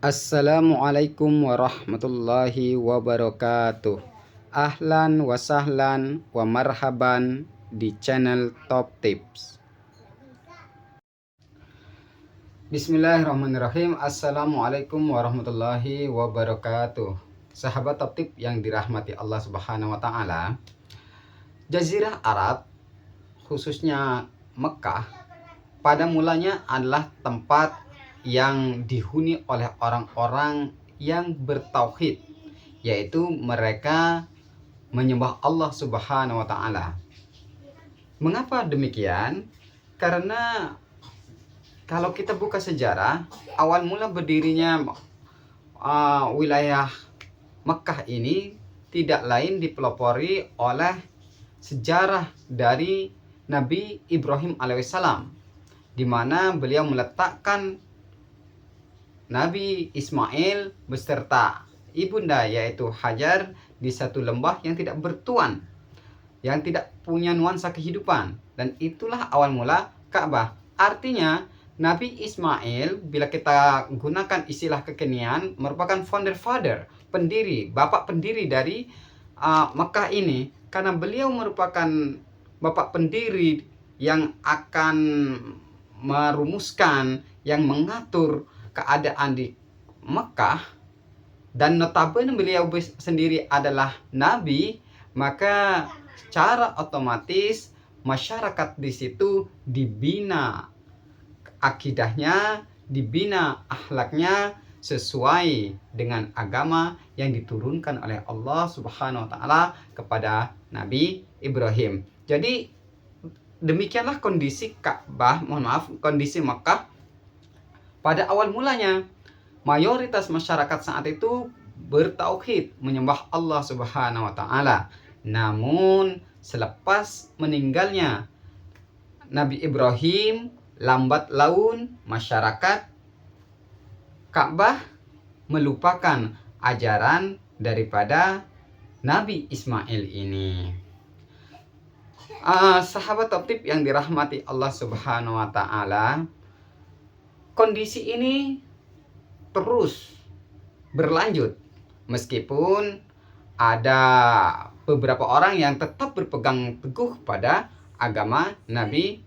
Assalamualaikum warahmatullahi wabarakatuh. Ahlan wa sahlan wa marhaban di channel Top Tips. Bismillahirrahmanirrahim. Assalamualaikum warahmatullahi wabarakatuh. Sahabat Top Tip yang dirahmati Allah Subhanahu wa taala. Jazirah Arab, khususnya Mekah, pada mulanya adalah tempat yang dihuni oleh orang-orang yang bertauhid, yaitu mereka menyembah Allah Subhanahu wa taala. Mengapa demikian? Karena kalau kita buka sejarah, awal mula berdirinya wilayah Mekah ini tidak lain dipelopori oleh sejarah dari Nabi Ibrahim alaihissalam, di mana beliau meletakkan Nabi Ismail beserta ibunda yaitu Hajar di satu lembah yang tidak bertuan, yang tidak punya nuansa kehidupan, dan itulah awal mula Ka'bah. Artinya Nabi Ismail, bila kita gunakan istilah kekinian, merupakan founder father, pendiri, bapak pendiri dari Mekah ini, karena beliau merupakan bapak pendiri yang akan merumuskan, yang mengatur keadaan di Mekah, dan notabene beliau sendiri adalah nabi, maka secara otomatis masyarakat di situ dibina akidahnya, dibina akhlaknya sesuai dengan agama yang diturunkan oleh Allah Subhanahu wa taala kepada Nabi Ibrahim. Jadi demikianlah kondisi Ka'bah, kondisi Mekah pada awal mulanya. Mayoritas masyarakat saat itu bertauhid, menyembah Allah Subhanahu wa taala. Namun selepas meninggalnya Nabi Ibrahim, lambat laun masyarakat Ka'bah melupakan ajaran daripada Nabi Ismail ini. Sahabat Top Tip yang dirahmati Allah Subhanahu wa taala, kondisi ini terus berlanjut meskipun ada beberapa orang yang tetap berpegang teguh pada agama Nabi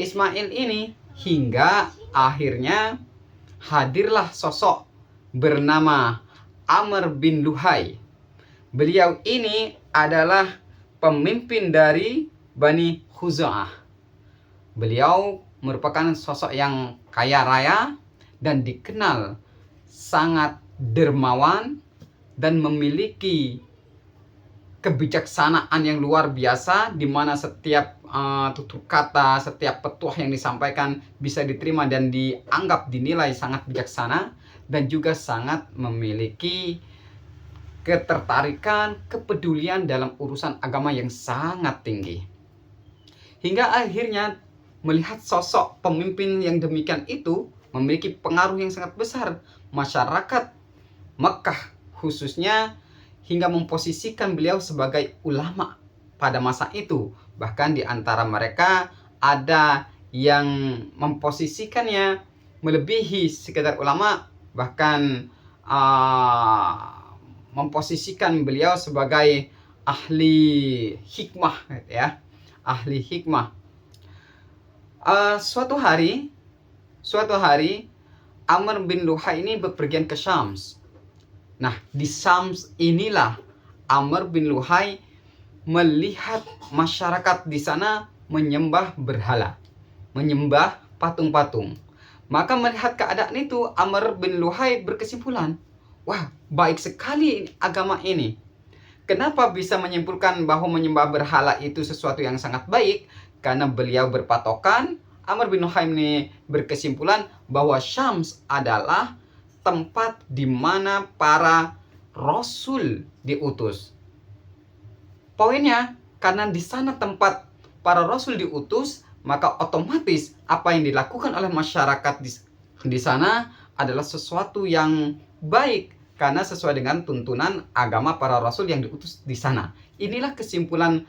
Ismail ini, hingga akhirnya hadirlah sosok bernama Amr bin Luhai. Beliau ini adalah pemimpin dari Bani Khuza'ah. Beliau merupakan sosok yang kaya raya dan dikenal sangat dermawan dan memiliki kebijaksanaan yang luar biasa, di mana setiap tutur kata, setiap petuah yang disampaikan bisa diterima dan dianggap dinilai sangat bijaksana, dan juga sangat memiliki ketertarikan, kepedulian dalam urusan agama yang sangat tinggi. Hingga akhirnya melihat sosok pemimpin yang demikian itu memiliki pengaruh yang sangat besar, masyarakat Mekah khususnya, hingga memposisikan beliau sebagai ulama pada masa itu. Bahkan di antara mereka ada yang memposisikannya melebihi sekedar ulama, bahkan memposisikan beliau sebagai ahli hikmah, ya, ahli hikmah. Suatu hari Amr bin Luhai ini bepergian ke Syams. Nah, di Syams inilah Amr bin Luhai melihat masyarakat di sana menyembah berhala, menyembah patung-patung. Maka melihat keadaan itu, Amr bin Luhai berkesimpulan, wah, baik sekali agama ini. Kenapa bisa menyimpulkan bahwa menyembah berhala itu sesuatu yang sangat baik? Karena beliau berpatokan, Amr bin Luhai ini berkesimpulan bahwa Syams adalah tempat di mana para rasul diutus. Poinnya, karena di sana tempat para rasul diutus, maka otomatis apa yang dilakukan oleh masyarakat di sana adalah sesuatu yang baik, karena sesuai dengan tuntunan agama para rasul yang diutus di sana. Inilah kesimpulan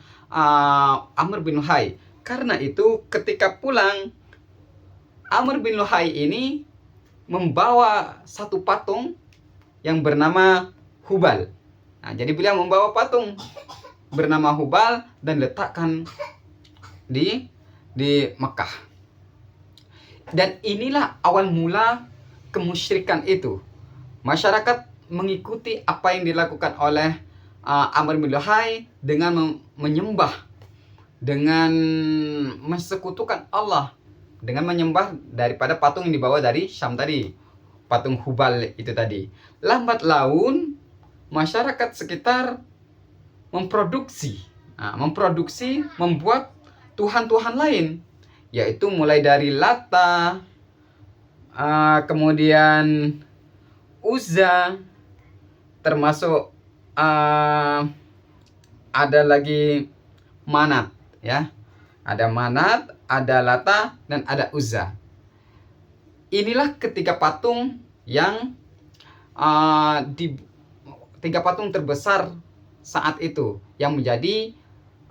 Amr bin Luhai. Karena itu ketika pulang, Amr bin Luhai ini membawa satu patung yang bernama Hubal. Nah, jadi beliau membawa patung bernama Hubal dan letakkan di Mekah. Dan inilah awal mula kemusyrikan itu. Masyarakat mengikuti apa yang dilakukan oleh Amr bin Luhai dengan menyembah, dengan mensekutukan Allah, dengan menyembah daripada patung yang dibawa dari Syam tadi, patung Hubal itu tadi. Lambat laun masyarakat sekitar memproduksi, membuat tuhan-tuhan lain, yaitu mulai dari Lata, kemudian Uzza, termasuk ada lagi Manat, ya. Ada Manat, ada Lata, dan ada Uzza. Inilah ketiga patung yang tiga patung terbesar saat itu yang menjadi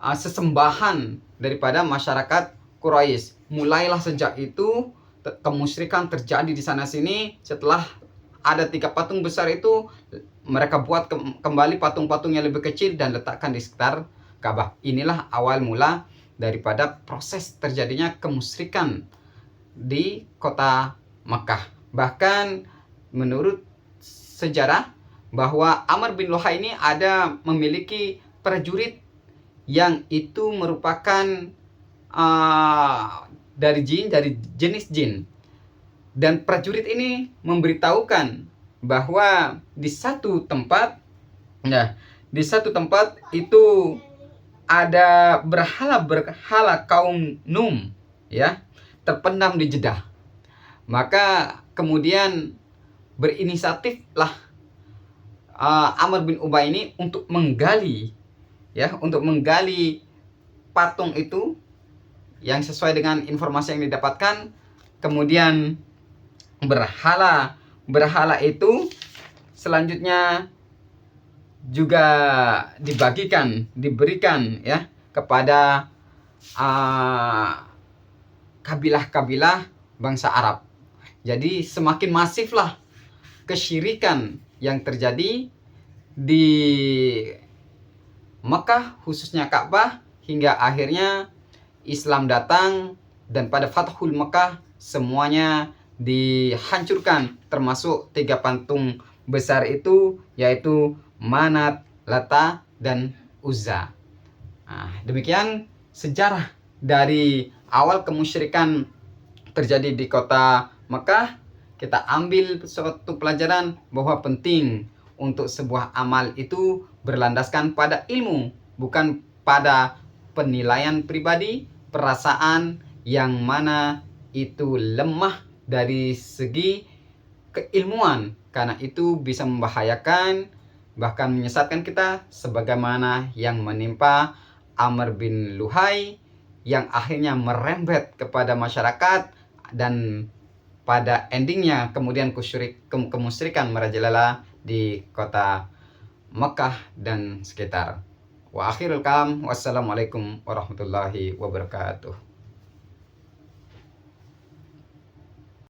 sesembahan daripada masyarakat Quraisy. Mulailah sejak itu kemusyrikan terjadi di sana sini. Setelah ada tiga patung besar itu, mereka buat kembali patung-patung yang lebih kecil dan letakkan di sekitar Ka'bah. Inilah awal mula daripada proses terjadinya kemusyrikan di kota Makkah. Bahkan menurut sejarah bahwa Amr bin Luhai ini memiliki prajurit yang itu merupakan dari jenis jin. Dan prajurit ini memberitahukan bahwa di satu tempat itu ada berhala kaum Num, ya, terpendam di Jeddah. Maka kemudian berinisiatiflah Amr bin Ubay ini untuk menggali patung itu yang sesuai dengan informasi yang didapatkan. Kemudian berhala itu selanjutnya juga diberikan ya kepada kabilah-kabilah bangsa Arab. Jadi semakin masiflah kesyirikan yang terjadi di Mekah, khususnya Ka'bah, hingga akhirnya Islam datang dan pada Fathul Mekah semuanya dihancurkan, termasuk tiga patung besar itu, yaitu Manat, Lata, dan Uzza. Nah, demikian sejarah dari awal kemusyrikan terjadi di kota Mekah. Kita ambil suatu pelajaran bahwa penting untuk sebuah amal itu berlandaskan pada ilmu, bukan pada penilaian pribadi, perasaan yang mana itu lemah dari segi keilmuan, karena itu bisa membahayakan bahkan menyesatkan kita, sebagaimana yang menimpa Amr bin Luhai yang akhirnya merembet kepada masyarakat dan pada endingnya kemudian kemusyrikan merajalela di kota Mekah dan sekitar. Wa akhirul kalam, wassalamualaikum warahmatullahi wabarakatuh.